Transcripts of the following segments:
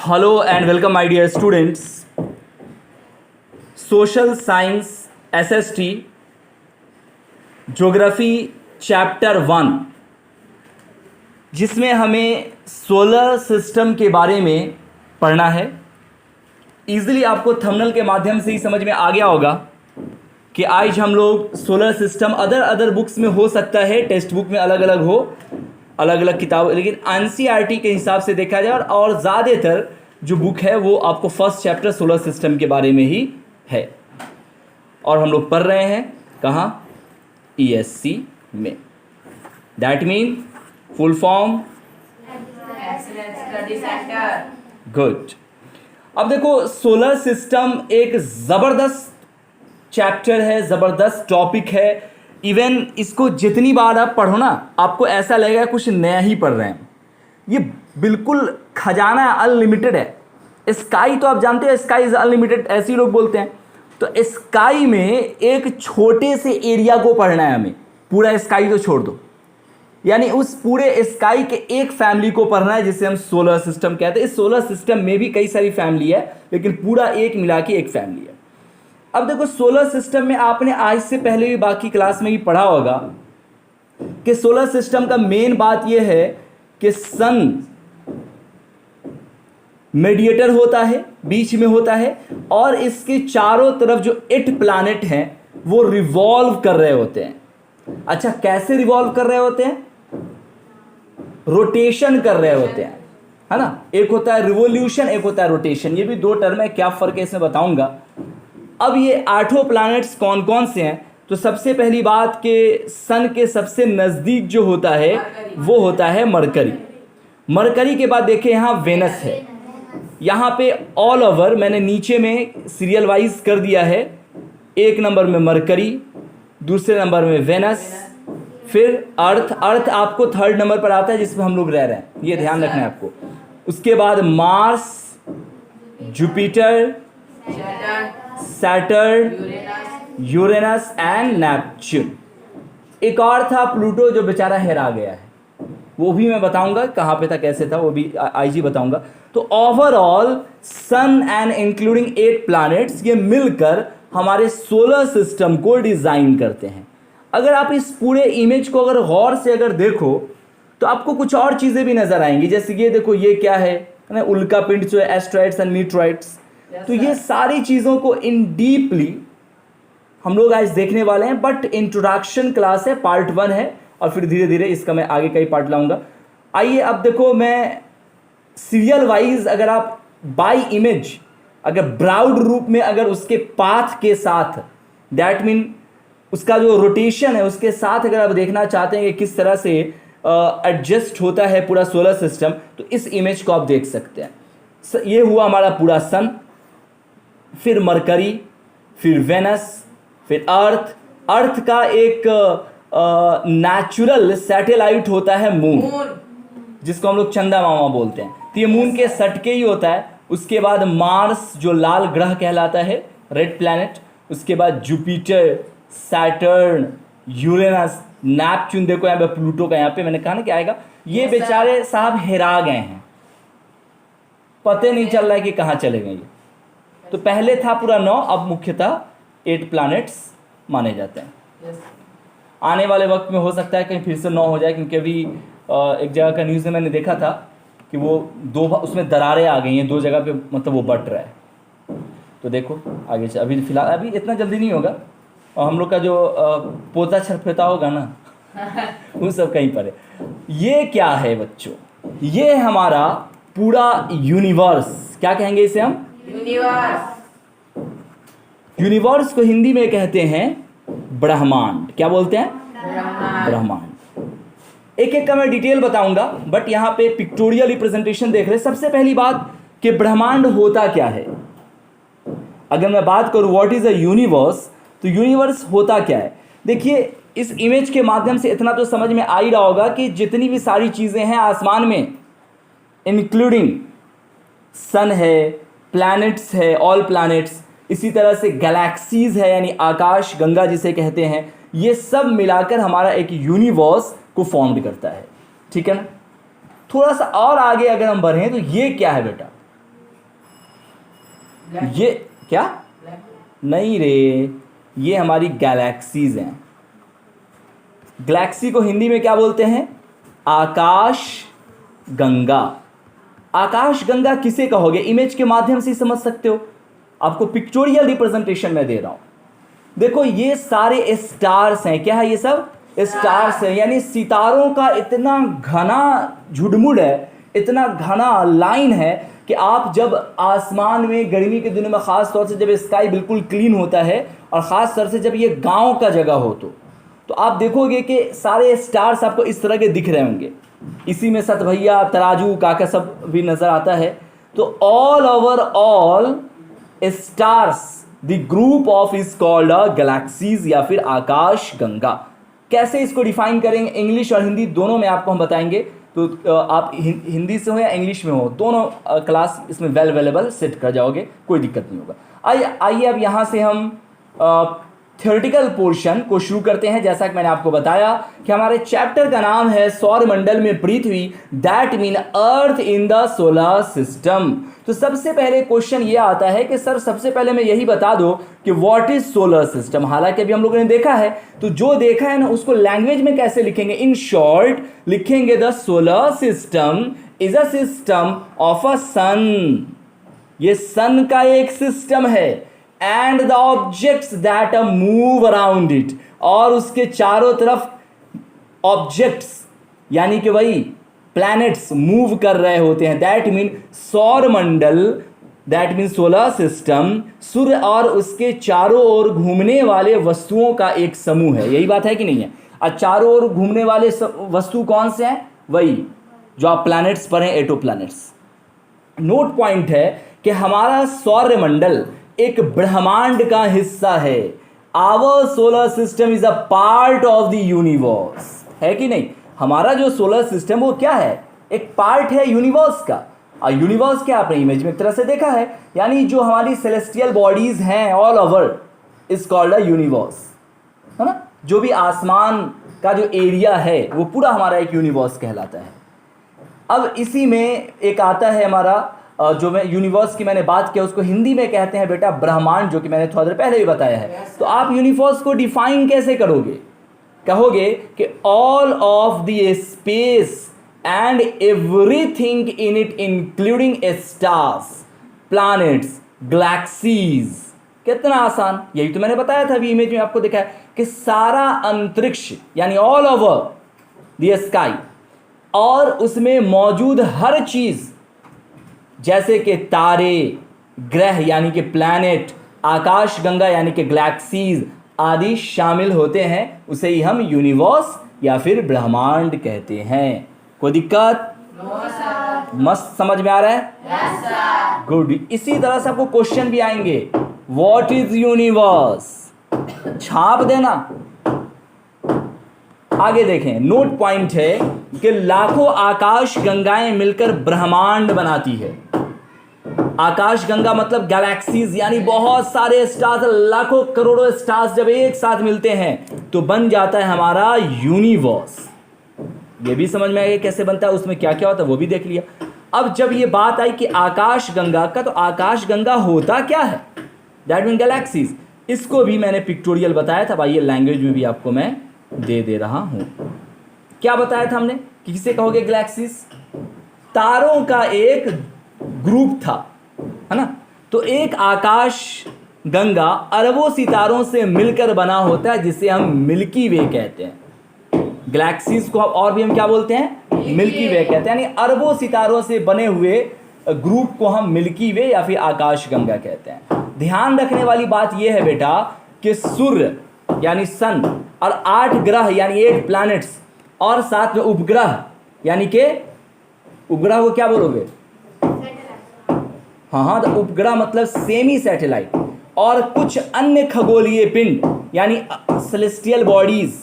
Hello and welcome, my dear students. Social Science SST Geography Chapter 1, जिसमें हमें solar system के बारे में पढ़ना है। ईजिली आपको थंबनेल के माध्यम से ही समझ में आ गया होगा कि आज हम लोग सोलर सिस्टम अदर बुक्स में हो सकता है, टेक्स्ट बुक में अलग अलग हो, अलग अलग किताब, लेकिन एनसीईआरटी के हिसाब से देखा जाए और ज़्यादातर जो बुक है वो आपको फर्स्ट चैप्टर सोलर सिस्टम के बारे में ही है। और हम लोग पढ़ रहे हैं कहाँ? ESC में। That mean full form good. अब देखो, सोलर सिस्टम एक ज़बरदस्त चैप्टर है, ज़बरदस्त टॉपिक है। इवन इसको जितनी बार आप पढ़ो ना, आपको ऐसा लगेगा कुछ नया ही पढ़ रहे हैं। ये बिल्कुल खजाना है, अनलिमिटेड है। स्काई तो आप जानते हैं, स्काई इज अनलिमिटेड, ऐसे ही लोग बोलते हैं। तो स्काई में एक छोटे से एरिया को पढ़ना है हमें, पूरा स्काई तो छोड़ दो, यानी उस पूरे स्काई के एक फैमिली को पढ़ना है जिसे हम सोलर सिस्टम कहते हैं। इस सोलर सिस्टम में भी कई सारी फैमिली है, लेकिन पूरा एक मिला के एक फैमिली है। अब देखो, सोलर सिस्टम में आपने आज से पहले भी बाकी क्लास में भी पढ़ा होगा कि सोलर सिस्टम का मेन बात यह है कि सन मेडिएटर होता है, बीच में होता है, और इसके चारों तरफ जो 8 प्लैनेट हैं वो रिवॉल्व कर रहे होते हैं। अच्छा, कैसे रिवॉल्व कर रहे होते हैं? रोटेशन कर रहे होते हैं, है ना। एक होता है रिवोल्यूशन, एक होता है रोटेशन। ये भी दो टर्म है, क्या फर्क है इसमें बताऊंगा। अब ये 8 प्लैनेट्स कौन कौन से हैं? तो सबसे पहली बात कि सन के सबसे नज़दीक जो होता है वो होता है मरकरी। मरकरी के बाद देखें यहाँ वेनस है। यहाँ पे ऑल ओवर मैंने नीचे में सीरियल वाइज कर दिया है। 1 नंबर में मरकरी, दूसरे नंबर में वेनस, फिर अर्थ। अर्थ आपको 3rd नंबर पर आता है जिसमें हम लोग रह रहे हैं, ये ध्यान रखना है आपको। उसके बाद Mars, Jupiter, Saturn, Uranus and Neptune. एक और था प्लूटो, जो बेचारा हेरा गया है, वो भी मैं बताऊंगा कहाँ पे था, कैसे था, वो भी आईजी बताऊंगा। तो overall sun and including 8 planets, ये मिलकर हमारे सोलर सिस्टम को डिज़ाइन करते हैं। अगर आप इस पूरे इमेज को अगर गौर से अगर देखो तो आपको कुछ और चीज़ें भी नज़र आएंगी। जैसे ये देखो, ये क्या है ना, उल्का पिंड जो है, एस्ट्रॉइड्स एंड मीटरॉइड्स। तो ये सारी चीज़ों को इन डीपली हम लोग आज देखने वाले हैं। बट इंट्रोडक्शन क्लास है, पार्ट 1 है, और फिर धीरे धीरे इसका मैं आगे का ही पार्ट लाऊंगा। आइए अब देखो, मैं सीरियल वाइज अगर आप बाय इमेज, अगर ब्राउड रूप में, अगर उसके पाथ के साथ, दैट मीन उसका जो रोटेशन है उसके साथ अगर आप देखना चाहते हैं कि किस तरह से एडजस्ट होता है पूरा सोलर सिस्टम, तो इस इमेज को आप देख सकते हैं। ये हुआ हमारा पूरा सन, फिर मरकरी, फिर वेनस, फिर अर्थ। अर्थ का एक नेचुरल सैटेलाइट होता है मून, जिसको हम लोग चंदा मामा बोलते हैं। तो ये मून के सटके ही होता है। उसके बाद मार्स, जो लाल ग्रह कहलाता है, रेड प्लैनेट। उसके बाद जुपिटर, सैटर्न, यूरेनस, नेपच्यून। देखो यहाँ पे प्लूटो का, यहाँ पे मैंने कहा ना कि आएगा। ये बेचारे साहब हेरा गए हैं, पता नहीं चल रहा है कि कहाँ चले गए ये। तो पहले था पूरा 9, अब मुख्यतः 8 प्लैनेट्स माने जाते हैं। आने वाले वक्त में हो सकता है कहीं फिर से 9 हो जाए, क्योंकि अभी एक जगह का न्यूज़ में मैंने देखा था कि वो उसमें दरारें आ गई हैं 2 जगह पे, मतलब वो बट रहा है। तो देखो आगे से, अभी फिलहाल अभी इतना जल्दी नहीं होगा। और हम लोग का जो पोता छरफेता होगा ना वो सब कहीं पर है। ये क्या है बच्चों? ये हमारा पूरा यूनिवर्स, क्या कहेंगे इसे हम? यूनिवर्स। यूनिवर्स को हिंदी में कहते हैं ब्रह्मांड। क्या बोलते हैं? ब्रह्मांड। एक एक का मैं डिटेल बताऊंगा, बट यहाँ पे पिक्टोरियल रिप्रेजेंटेशन देख रहे हैं। सबसे पहली बात कि ब्रह्मांड होता क्या है। अगर मैं बात करूं व्हाट इज अ यूनिवर्स, तो यूनिवर्स होता क्या है। देखिए, इस इमेज के माध्यम से इतना तो समझ में आ ही रहा होगा कि जितनी भी सारी चीज़ें हैं आसमान में, इंक्लूडिंग सन है, प्लैनेट्स है, ऑल प्लैनेट्स, इसी तरह से गैलेक्सीज है, यानी आकाश गंगा जिसे कहते हैं, ये सब मिलाकर हमारा एक यूनिवर्स को फॉर्म करता है। ठीक है ना। थोड़ा सा और आगे अगर हम बढ़ें तो ये क्या है बेटा? ये क्या? नहीं रे, ये हमारी गैलेक्सीज हैं। गैलेक्सी को हिंदी में क्या बोलते हैं? आकाश गंगा। आकाश गंगा किसे कहोगे? इमेज के माध्यम से समझ सकते हो, आपको पिक्चोरियल रिप्रेजेंटेशन में दे रहा हूं। देखो ये सारे स्टार्स हैं। क्या है ये सब? स्टार्स हैं, यानी सितारों का इतना घना झुंड है, इतना घना लाइन है कि आप जब आसमान में गर्मी के दिनों में ख़ास तौर से जब स्काई बिल्कुल क्लीन होता है और ख़ास तौर से जब ये गांव का जगह हो तो आप देखोगे कि सारे स्टार्स आपको इस तरह के दिख रहे होंगे। इसी में सत भैया, तराजू, काका सब भी नज़र आता है। तो all over all stars the group of is called a galaxies या फिर आकाश गंगा। कैसे इसको डिफाइन करेंगे? इंग्लिश और हिंदी दोनों में आपको हम बताएंगे। तो आप हिंदी से हो या इंग्लिश में हो, दोनों क्लास इसमें वेल अवेलेबल सेट कर जाओगे, कोई दिक्कत नहीं होगा। आइए अब यहाँ से हम थ्योरेटिकल पोर्शन को शुरू करते हैं। जैसा कि मैंने आपको बताया कि हमारे चैप्टर का नाम है सौरमंडल में पृथ्वी, that mean earth in the solar system. तो सबसे पहले क्वेश्चन ये आता है कि सर सबसे पहले मैं यही बता दो कि व्हाट इज सोलर सिस्टम। हालांकि अभी हम लोगों ने देखा है, तो जो देखा है ना उसको लैंग्वेज में कैसे लिखेंगे? इन शॉर्ट लिखेंगे the solar system is a system of a sun. ये सन का एक सिस्टम है and the objects that move around it, और उसके चारों तरफ ऑब्जेक्ट्स यानी कि वही प्लैनेट्स मूव कर रहे होते हैं। दैट मीन सौरमंडल, दैट मीन सोलर सिस्टम, सूर्य और उसके चारों ओर घूमने वाले वस्तुओं का एक समूह है। यही बात है कि नहीं है? और चारों ओर घूमने वाले वस्तु कौन से हैं? वही जो आप प्लैनेट्स पढ़ें, एटो प्लैनेट्स। नोट पॉइंट है कि हमारा सौरमंडल एक ब्रह्मांड का हिस्सा है। Our solar system is a part of the universe, है कि नहीं? हमारा जो सोलर सिस्टम वो क्या है? एक पार्ट है यूनिवर्स का। और यूनिवर्स क्या आपने इमेज में एक तरह से देखा है, यानी जो हमारी सेलेस्टियल बॉडीज हैं all over is called a universe, है ना? जो भी आसमान का जो एरिया है वो पूरा हमारा एक यूनिवर्स कहलाता है। अब इसी में एक आता है हमारा जो मैं यूनिवर्स की मैंने बात किया उसको हिंदी में कहते हैं बेटा ब्रह्मांड, जो कि मैंने थोड़ा देर पहले भी बताया है। तो आप यूनिवर्स को डिफाइन कैसे करोगे? कहोगे कि all of the space and everything in it including stars, planets, galaxies. कितना आसान, यही तो मैंने बताया था अभी इमेज में आपको दिखा है कि सारा अंतरिक्ष यानी ऑल ओवर द स्काई और उसमें मौजूद हर चीज जैसे कि तारे, ग्रह यानी कि प्लैनेट, आकाश गंगा यानी कि गैलेक्सीज आदि शामिल होते हैं, उसे ही हम यूनिवर्स या फिर ब्रह्मांड कहते हैं। कोई दिक्कत? मस्त समझ में आ रहा है? yes, good. इसी तरह से आपको क्वेश्चन भी आएंगे, व्हाट इज यूनिवर्स, छाप देना। आगे देखें, नोट पॉइंट है कि लाखों आकाश गंगाएं मिलकर ब्रह्मांड बनाती है। आकाश गंगा मतलब गैलेक्सीज, यानी बहुत सारे स्टार्स, लाखों करोड़ों स्टार्स जब एक साथ मिलते हैं तो बन जाता है हमारा यूनिवर्स। ये भी समझ में आएगा कैसे बनता है, उसमें क्या क्या होता है वो भी देख लिया। अब जब ये बात आई कि आकाश गंगा का, तो आकाश गंगा होता क्या है? That mean galaxies. इसको भी मैंने पिक्टोरियल बताया था, भाई ये लैंग्वेज में भी आपको मैं दे रहा हूं। क्या बताया था हमने? किसे कहोगे गैलेक्सीज? तारों का एक ग्रुप था, है ना? तो एक आकाश गंगा अरबों सितारों से मिलकर बना होता है जिसे हम मिल्की वे कहते हैं। गैलेक्सीज को और भी हम क्या बोलते हैं? मिल्की वे कहते हैं, यानी अरबों सितारों से बने हुए ग्रुप को हम मिल्की वे या फिर आकाश गंगा कहते हैं। ध्यान रखने वाली बात यह है बेटा कि सूर्य यानी सन और 8 ग्रह यानी 8 प्लैनेट्स और साथ में उपग्रह यानी कि उपग्रह को क्या बोलोगे? हाँ, तो उपग्रह मतलब सेमी सैटेलाइट, और कुछ अन्य खगोलीय पिंड यानी सेलेस्टियल बॉडीज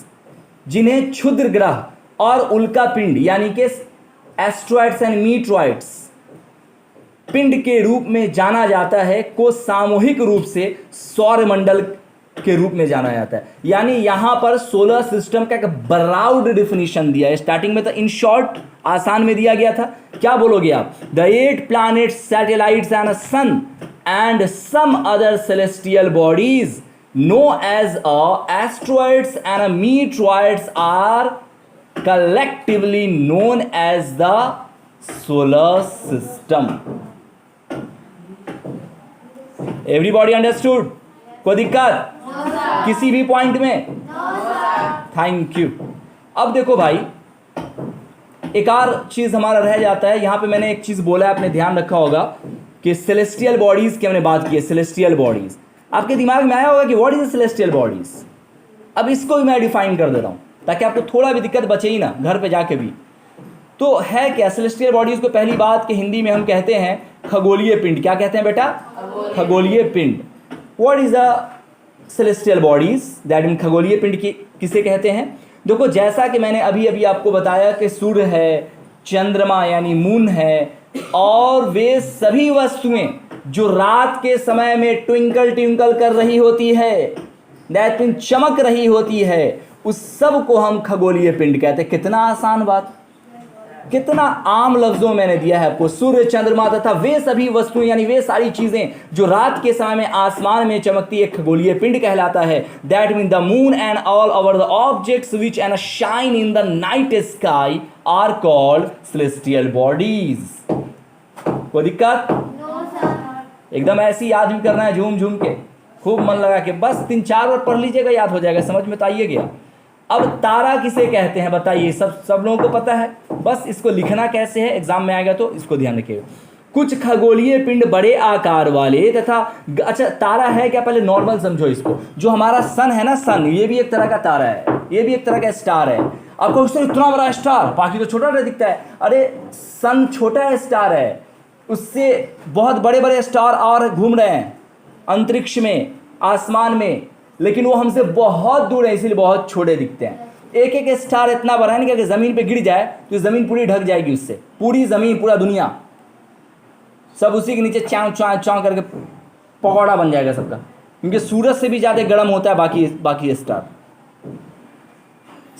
जिन्हें क्षुद्र ग्रह और उल्का पिंड यानी कि एस्ट्रॉइड्स एंड मीटरॉइड्स पिंड के रूप में जाना जाता है, को सामूहिक रूप से सौरमंडल के रूप में जाना जाता है। यानी यहां पर सोलर सिस्टम का एक ब्रॉड डिफिनीशन दिया है। स्टार्टिंग में तो इन शॉर्ट आसान में दिया गया था। क्या बोलोगे आप? The 8 planets, satellites and sun and some other celestial bodies known as asteroids and meteoroids are collectively known as the solar system. Everybody understood? कोई दिक्कत? किसी भी पॉइंट में? Thank you. अब देखो भाई, एक और चीज हमारा रह जाता है. यहां पे मैंने एक चीज बोला है, आपने ध्यान रखा होगा कि सेलेस्टियल बॉडीज की हमने बात की है. सेलेस्टियल बॉडीज आपके दिमाग में आया होगा कि what is the celestial bodies. अब इसको भी मैं डिफाइन कर देता हूं ताकि आपको थोड़ा भी दिक्कत बचे ही ना घर पे जाके भी. तो है क्या सेलेस्टियल बॉडीज को? पहली बात कि हिंदी में हम कहते हैं खगोलीय पिंड. क्या कहते हैं बेटा? खगोलीय पिंड. What is the celestial bodies that mean खगोलीय पिंड की किसे कहते हैं? देखो, जैसा कि मैंने अभी अभी आपको बताया कि सूर्य है, चंद्रमा यानी मून है, और वे सभी वस्तुएं जो रात के समय में ट्विंकल ट्विंकल कर रही होती है, दैट मीन चमक रही होती है, उस सब को हम खगोलीय पिंड कहते हैं. कितना आसान बात, कितना आम लफ्जों में मैंने दिया है आपको. सूर्य, चंद्रमा तथा वे सभी वस्तुएं यानी वे सारी चीजें जो रात के समय में आसमान में चमकती है, खगोलीय पिंड कहलाता है. That mean the moon and all over the objects which and shine in the night sky are called celestial bodies. कोई दिक्कत? एकदम ऐसे ही याद भी करना है, झूम झूम के, खूब मन लगा के. बस 3-4 बार पढ़ लीजिएगा, याद हो जाएगा. समझ में तो आइए गया. अब तारा किसे कहते हैं बताइए? सब लोगों को पता है. बस इसको लिखना कैसे है, एग्जाम में आएगा तो इसको ध्यान रखिएगा. कुछ खगोलीय पिंड बड़े आकार वाले तथा, अच्छा तारा है क्या? पहले नॉर्मल समझो इसको. जो हमारा सन है ना, सन, ये भी एक तरह का तारा है, ये भी एक तरह का स्टार है. आपको इतना बड़ा स्टार, बाकी तो छोटा दिखता है. अरे सन छोटा स्टार है, उससे बहुत बड़े बड़े स्टार और घूम रहे हैं अंतरिक्ष में, आसमान में, लेकिन वो हमसे बहुत दूर है, इसलिए बहुत छोटे दिखते हैं. एक एक स्टार इतना बड़ा है कि जमीन पे गिर जाए तो जमीन पूरी ढक जाएगी उससे. पूरी जमीन, पूरा दुनिया सब उसी के नीचे चाँव चाँव चाँव करके पकौड़ा बन जाएगा सबका, क्योंकि सूरज से भी ज़्यादा गर्म होता है बाकी स्टार.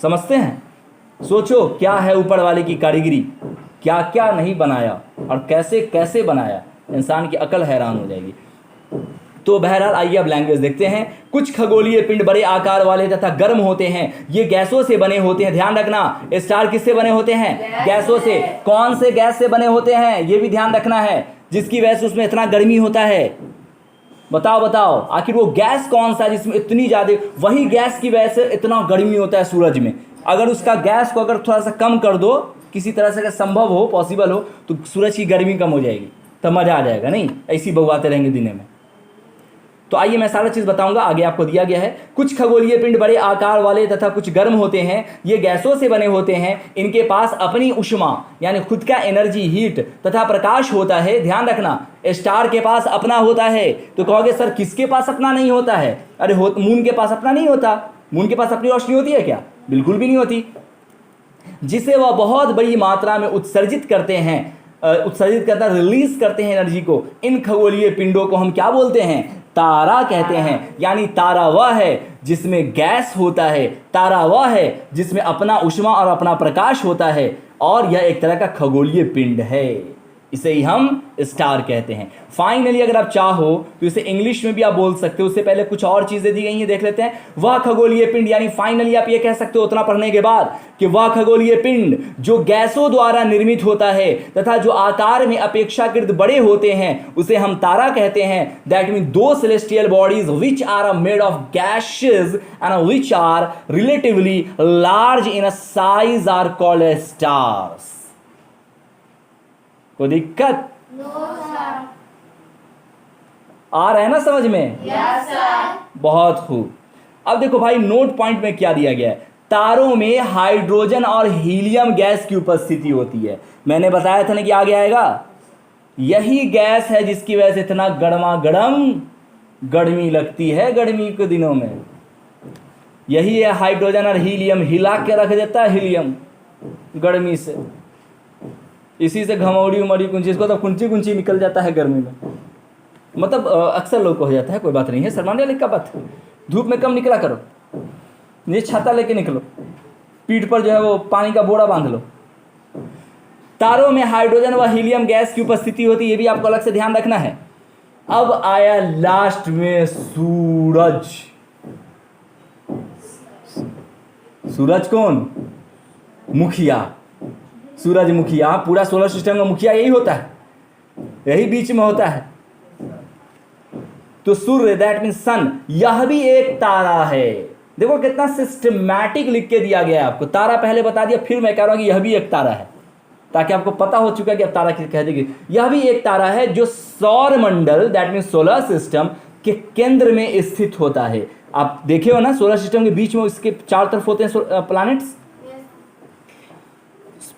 समझते हैं? सोचो क्या है ऊपर वाले की कारीगरी, क्या क्या नहीं बनाया और कैसे कैसे बनाया. इंसान की अकल हैरान हो जाएगी. तो बहरहाल आइए अब लैंग्वेज देखते हैं. कुछ खगोलीय पिंड बड़े आकार वाले तथा गर्म होते हैं. ये गैसों से बने होते हैं. ध्यान रखना, स्टार किससे बने होते हैं? गैसों से. कौन से गैस से बने होते हैं ये भी ध्यान रखना है, जिसकी वजह से उसमें इतना गर्मी होता है. बताओ आखिर वो गैस कौन सा जिसमें इतनी ज्यादा, वही गैस की वजह से इतना गर्मी होता है सूरज में. अगर उसका गैस को अगर थोड़ा सा कम कर दो, किसी तरह से अगर संभव हो, पॉसिबल हो, तो सूरज की गर्मी कम हो जाएगी, तब मजा आ जाएगा. नहीं ऐसी बउआते रहेंगे दिन में. तो आइए मैं सारा चीज बताऊंगा. आगे आपको दिया गया है. कुछ खगोलीय पिंड बड़े आकार वाले तथा कुछ गर्म होते हैं. ये गैसों से बने होते हैं. इनके पास अपनी ऊष्मा यानी खुद का एनर्जी, हीट तथा प्रकाश होता है. ध्यान रखना, स्टार के पास अपना होता है. तो कहोगे सर किसके पास अपना नहीं होता है? अरे मून के पास अपना नहीं होता. मून के पास अपनी रोशनी होती है क्या? बिल्कुल भी नहीं होती, जिसे वह बहुत बड़ी मात्रा में उत्सर्जित करते हैं, रिलीज करते हैं एनर्जी को. इन खगोलीय पिंडों को हम क्या बोलते हैं? तारा कहते हैं. यानी तारा वह है जिसमें गैस होता है, तारा वह है जिसमें अपना ऊष्मा और अपना प्रकाश होता है, और यह एक तरह का खगोलीय पिंड है. इसे ही हम स्टार कहते हैं. फाइनली अगर आप चाहो तो इसे इंग्लिश में भी आप बोल सकते हो. उससे पहले कुछ और चीजें दी गई हैं, देख लेते हैं. वह खगोलीय पिंड, यानी फाइनली आप ये कह सकते हो उतना पढ़ने के बाद कि वह खगोलीय पिंड जो गैसों द्वारा निर्मित होता है तथा जो आकार में अपेक्षाकृत बड़े होते हैं, उसे हम तारा कहते हैं. That mean the celestial bodies which are made of gases and which are relatively large in size are called stars. कोई दिक्कत? आ रहा है ना समझ में? Yes, sir. बहुत खूब. अब देखो भाई, नोट पॉइंट में क्या दिया गया है. तारों में हाइड्रोजन और हीलियम गैस की उपस्थिति होती है. मैंने बताया था ना कि आगे आएगा. यही गैस है जिसकी वजह से इतना गर्मी लगती है गर्मी के दिनों में. यही है हाइड्रोजन और हीलियम, हिला के रख देता है हीलियम गर्मी से. इसी से घमौड़ी उमड़ी कुंची, इसको तो कुंची निकल जाता है गर्मी में. मतलब अक्सर लोग को हो जाता है. कोई बात नहीं है, शर्माने वाली का बात. धूप में कम निकला करो, ये छाता लेके निकलो, पीठ पर जो है वो पानी का बोरा बांध लो. तारों में हाइड्रोजन व हीलियम गैस की उपस्थिति होती है, ये भी आपको अलग से ध्यान रखना है. अब आया लास्ट में सूरज। सूरज कौन? मुखिया। सूरज मुखिया। पूरा सोलर सिस्टम का मुखिया यही होता है, यही बीच में होता है। तो सूर्य दैट मीन सन, यह भी एक तारा है। देखो कितना सिस्टमैटिक लिख के दिया गया है आपको। तारा पहले बता दिया, फिर मैं कह रहा हूं कि यह भी एक तारा है, ताकि आपको पता हो चुका है कि अब तारा कह देगी। यह भी एक तारा है जो सौर मंडल दैट मीन सोलर सिस्टम के केंद्र में स्थित होता है। आप देखे हो ना, सोलर सिस्टम के बीच में इसके चारों तरफ होते हैं प्लैनेट्स।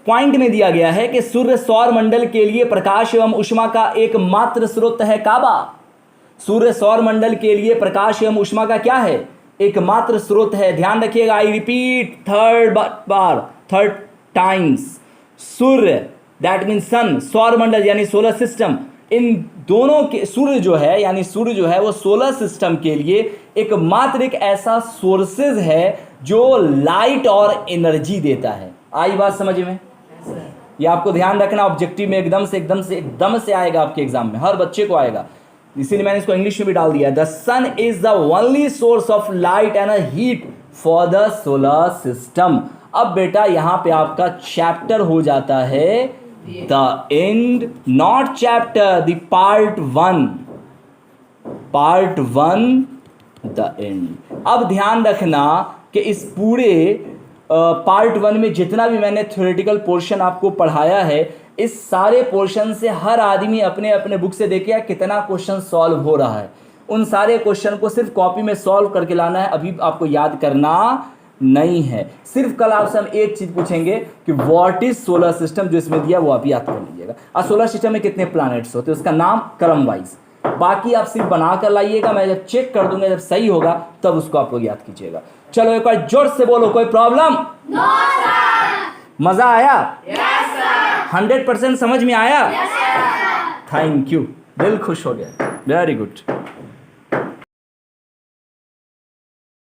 पॉइंट में दिया गया है कि सूर्य सौर मंडल के लिए प्रकाश एवं ऊष्मा का एकमात्र स्रोत है। काबा। सूर्य सौर मंडल के लिए प्रकाश एवं ऊष्मा का क्या है? एकमात्र स्रोत है। ध्यान रखिएगा, आई रिपीट थर्ड टाइम्स, सूर्य दैट मीन सन, सौर मंडल यानी सोलर सिस्टम, इन दोनों के सूर्य जो है यानी सूर्य जो है वो सोलर सिस्टम के लिए एकमात्र एक ऐसा सोर्सेज है जो लाइट और एनर्जी देता है। आई बात समझ में? ये आपको ध्यान रखना, ऑब्जेक्टिव में एकदम से आएगा आपके एग्जाम में, हर बच्चे को आएगा, इसीलिए मैंने इसको इंग्लिश में भी डाल दिया। The sun is the only source of light and heat for the solar system. अब बेटा यहां पे आपका चैप्टर हो जाता है the end, not chapter, the part one the end. अब ध्यान रखना कि इस पूरे पार्ट 1 में जितना भी मैंने थ्योरेटिकल पोर्शन आपको पढ़ाया है, इस सारे पोर्शन से हर आदमी अपने अपने बुक से देखिए कितना क्वेश्चन सॉल्व हो रहा है। उन सारे क्वेश्चन को सिर्फ कॉपी में सॉल्व करके लाना है, अभी आपको याद करना नहीं है। सिर्फ कल आपसे हम एक चीज पूछेंगे कि व्हाट इज सोलर सिस्टम, जो इसमें दिया वो आप याद कर लीजिएगा। और सोलर सिस्टम में कितने प्लैनेट्स होते हैं, उसका नाम क्रम वाइज। बाकी आप सिर्फ बना कर लाइएगा, मैं जब चेक कर दूंगा, जब सही होगा तब उसको आप लोग याद कीजिएगा। चलो एक बार जोर से बोलो, कोई प्रॉब्लम? No sir. मजा आया? Yes sir. 100% समझ में आया? Yes sir. थैंक यू, दिल खुश हो गया, वेरी गुड।